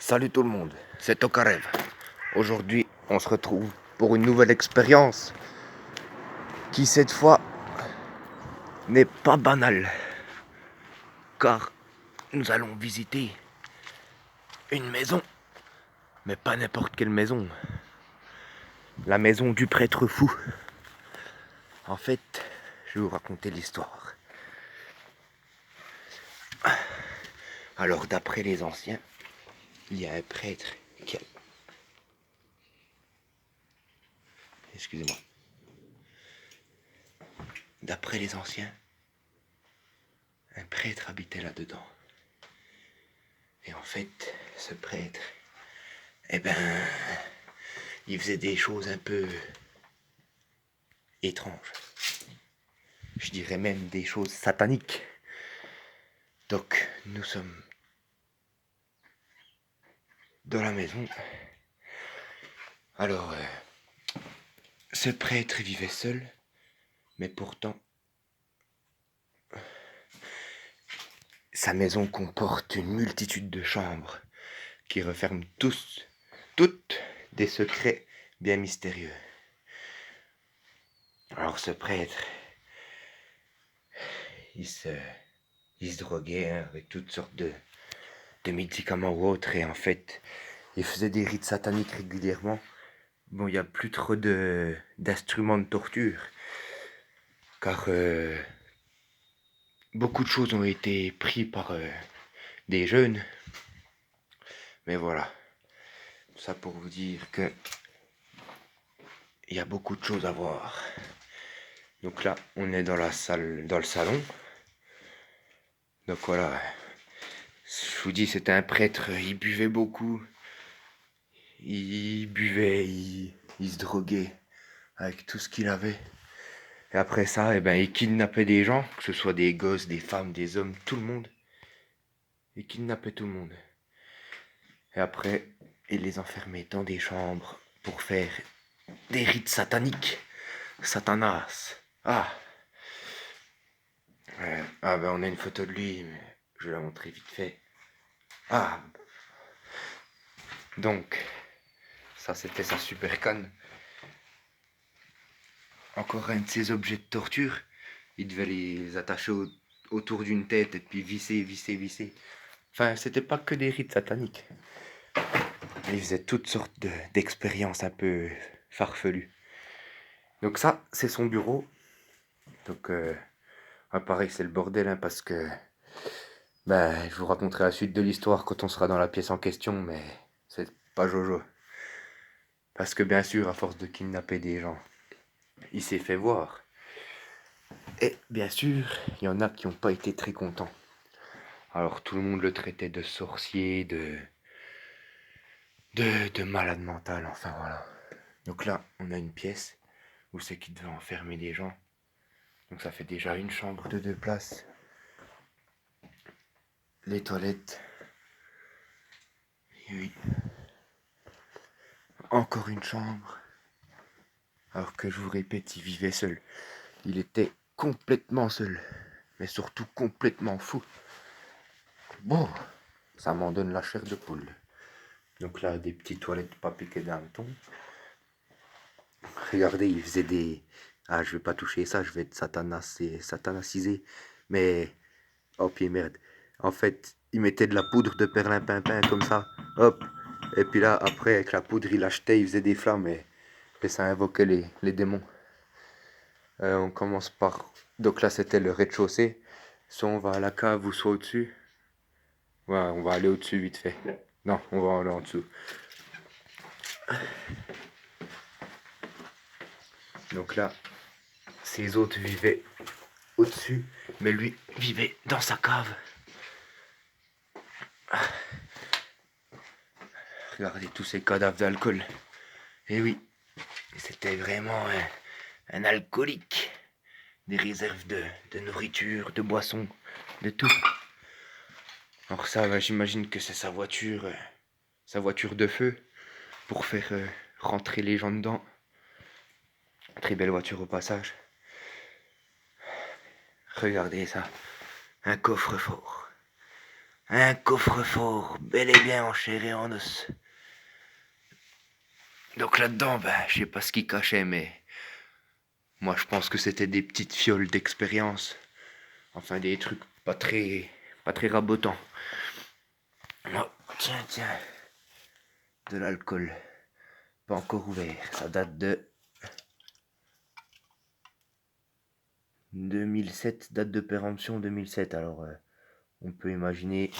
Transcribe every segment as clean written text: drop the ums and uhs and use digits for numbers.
Salut tout le monde, c'est Tokarev. Aujourd'hui, on se retrouve pour une nouvelle expérience qui cette fois n'est pas banale, car nous allons visiter une maison, mais pas n'importe quelle maison. La maison du prêtre fou. En fait, je vais vous raconter l'histoire. Alors, d'après les anciens, il y a un prêtre qui a... Excusez-moi. D'après les anciens, un prêtre habitait là-dedans. Et en fait, ce prêtre, eh ben, il faisait des choses un peu étranges. Je dirais même des choses sataniques. Donc, nous sommes dans la maison. Alors, ce prêtre vivait seul, mais pourtant, sa maison comporte une multitude de chambres qui referment toutes des secrets bien mystérieux. Alors, ce prêtre, il se droguait avec toutes sortes de médicaments ou autres, et en fait, il faisait des rites sataniques régulièrement. Bon, il n'y a plus trop d'instruments de torture, car beaucoup de choses ont été prises par des jeunes. Mais voilà, ça pour vous dire que il y a beaucoup de choses à voir. Donc là, on est dans la salle, dans le salon. Donc voilà, je vous dis, c'était un prêtre, il buvait beaucoup. Il buvait, il se droguait avec tout ce qu'il avait. Et après ça, eh ben, il kidnappait des gens, que ce soit des gosses, des femmes, des hommes, tout le monde. Il kidnappait tout le monde. Et après, il les enfermait dans des chambres pour faire des rites sataniques. Satanas. Ah. Ouais. Ah ben on a une photo de lui, mais je vais la montrer vite fait. Ah. Donc, ça c'était sa super canne. Encore un de ses objets de torture. Il devait les attacher autour d'une tête et puis visser. Enfin, c'était pas que des rites sataniques. Il faisait toutes sortes d'expériences un peu farfelues. Donc ça, c'est son bureau. Donc, pareil, c'est le bordel, hein, parce que je vous raconterai la suite de l'histoire quand on sera dans la pièce en question, mais c'est pas Jojo. Parce que bien sûr, à force de kidnapper des gens, il s'est fait voir. Et bien sûr, il y en a qui n'ont pas été très contents. Alors tout le monde le traitait de sorcier, de malade mental, enfin voilà. Donc là, on a une pièce où c'est qu'il devait enfermer des gens. Donc ça fait déjà une chambre de 2 places. Les toilettes. Et oui. Encore une chambre. Alors que je vous répète, il vivait seul. Il était complètement seul. Mais surtout complètement fou. Bon, ça m'en donne la chair de poule. Donc là, des petites toilettes pas piquées d'hameçon. Regardez, il faisait des... Ah, je vais pas toucher ça, je vais être satanasisé. Mais... Oh, pied merde. En fait, il mettait de la poudre de perlimpinpin comme ça. Hop. Et puis là, après, avec la poudre, il achetait, il faisait des flammes et ça invoquait les démons. On commence par... Donc là, c'était le rez-de-chaussée. Soit on va à la cave ou soit au-dessus. Ouais, on va aller au-dessus vite fait. Non, on va aller en dessous. Donc là, ces autres vivaient au-dessus, mais lui vivait dans sa cave. Regardez tous ces cadavres d'alcool. Et oui, c'était vraiment un alcoolique. Des réserves de nourriture, de boissons, de tout. Alors ça, j'imagine que c'est sa voiture de feu, pour faire rentrer les gens dedans. Très belle voiture au passage. Regardez ça, un coffre-fort. Un coffre-fort bel et bien en chair et en os. Donc là-dedans, je sais pas ce qu'il cachait, mais moi je pense que c'était des petites fioles d'expérience. Enfin des trucs pas très rabotants. Oh, tiens, de l'alcool. Pas encore ouvert. Ça date de 2007, date de péremption 2007. Alors on peut imaginer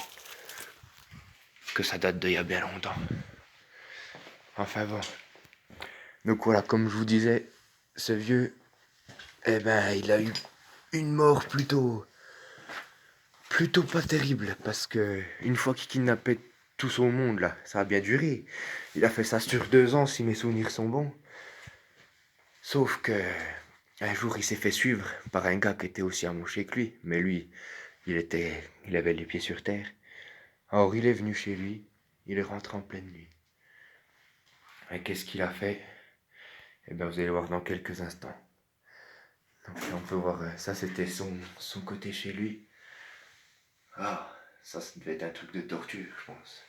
que ça date d'il y a bien longtemps. Enfin bon. Donc voilà, comme je vous disais, ce vieux, il a eu une mort plutôt pas terrible, parce que une fois qu'il kidnappait tout son monde là, ça a bien duré. Il a fait ça sur 2 ans si mes souvenirs sont bons. Sauf que un jour il s'est fait suivre par un gars qui était aussi amoché que lui, mais lui, il avait les pieds sur terre. Alors il est venu chez lui, il est rentré en pleine nuit. Et qu'est-ce qu'il a fait? Eh bien vous allez voir dans quelques instants. Donc là, on peut voir, ça c'était son côté chez lui. Ah, ça devait être un truc de torture, je pense.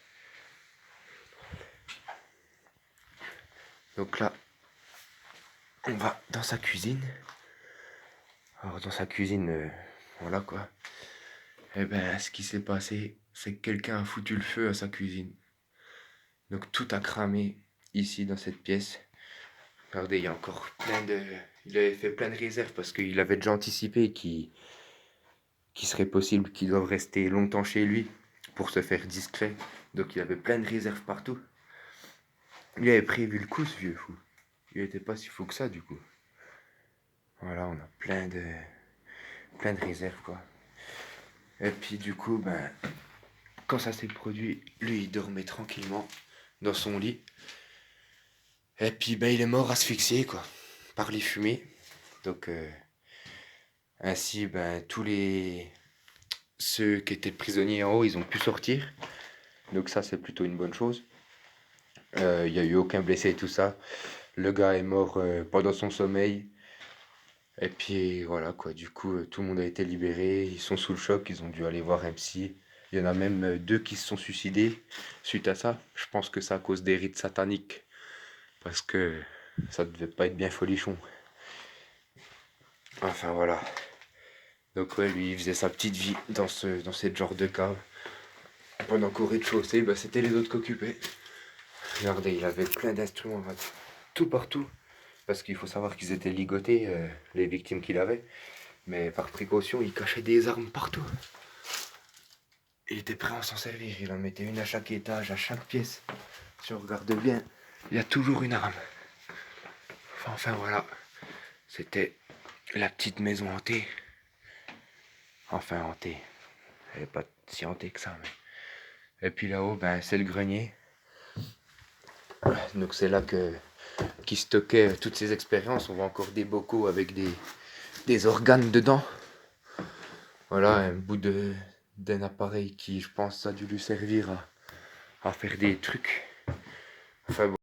Donc là, on va dans sa cuisine. Alors dans sa cuisine, voilà quoi. Eh ben, ce qui s'est passé, c'est que quelqu'un a foutu le feu à sa cuisine. Donc tout a cramé ici dans cette pièce. Regardez, il y a encore il avait fait plein de réserves parce qu'il avait déjà anticipé qu'il serait possible qu'il doive rester longtemps chez lui pour se faire discret. Donc il avait plein de réserves partout. Il avait prévu le coup, ce vieux fou. Il était pas si fou que ça, du coup. Voilà, on a plein de réserves, quoi. Et puis, du coup, quand ça s'est produit, lui, il dormait tranquillement dans son lit. Et puis, il est mort asphyxié, quoi, par les fumées. Donc, ainsi, ceux qui étaient prisonniers en haut, ils ont pu sortir. Donc ça, c'est plutôt une bonne chose. Il n'y a eu aucun blessé et tout ça. Le gars est mort pendant son sommeil. Et puis voilà quoi, du coup tout le monde a été libéré, ils sont sous le choc, ils ont dû aller voir un psy. Il y en a même 2 qui se sont suicidés suite à ça. Je pense que c'est à cause des rites sataniques, parce que ça devait pas être bien folichon. Enfin voilà. Donc ouais, lui il faisait sa petite vie dans ce genre de cave. Pendant qu'au rez-de-chaussée, c'était les autres qui occupaient. Regardez, il avait plein d'instruments tout partout. Parce qu'il faut savoir qu'ils étaient ligotés, les victimes qu'il avait. Mais par précaution, il cachait des armes partout. Il était prêt à s'en servir. Il en mettait une à chaque étage, à chaque pièce. Si on regarde bien, il y a toujours une arme. Enfin voilà. C'était la petite maison hantée. Enfin hantée. Elle n'est pas si hantée que ça. Mais... Et puis là-haut, c'est le grenier. Donc c'est là qui stockait toutes ces expériences. On voit encore des bocaux avec des organes dedans. Voilà, un bout d'un appareil qui, je pense, a dû lui servir à faire des trucs. Enfin bon.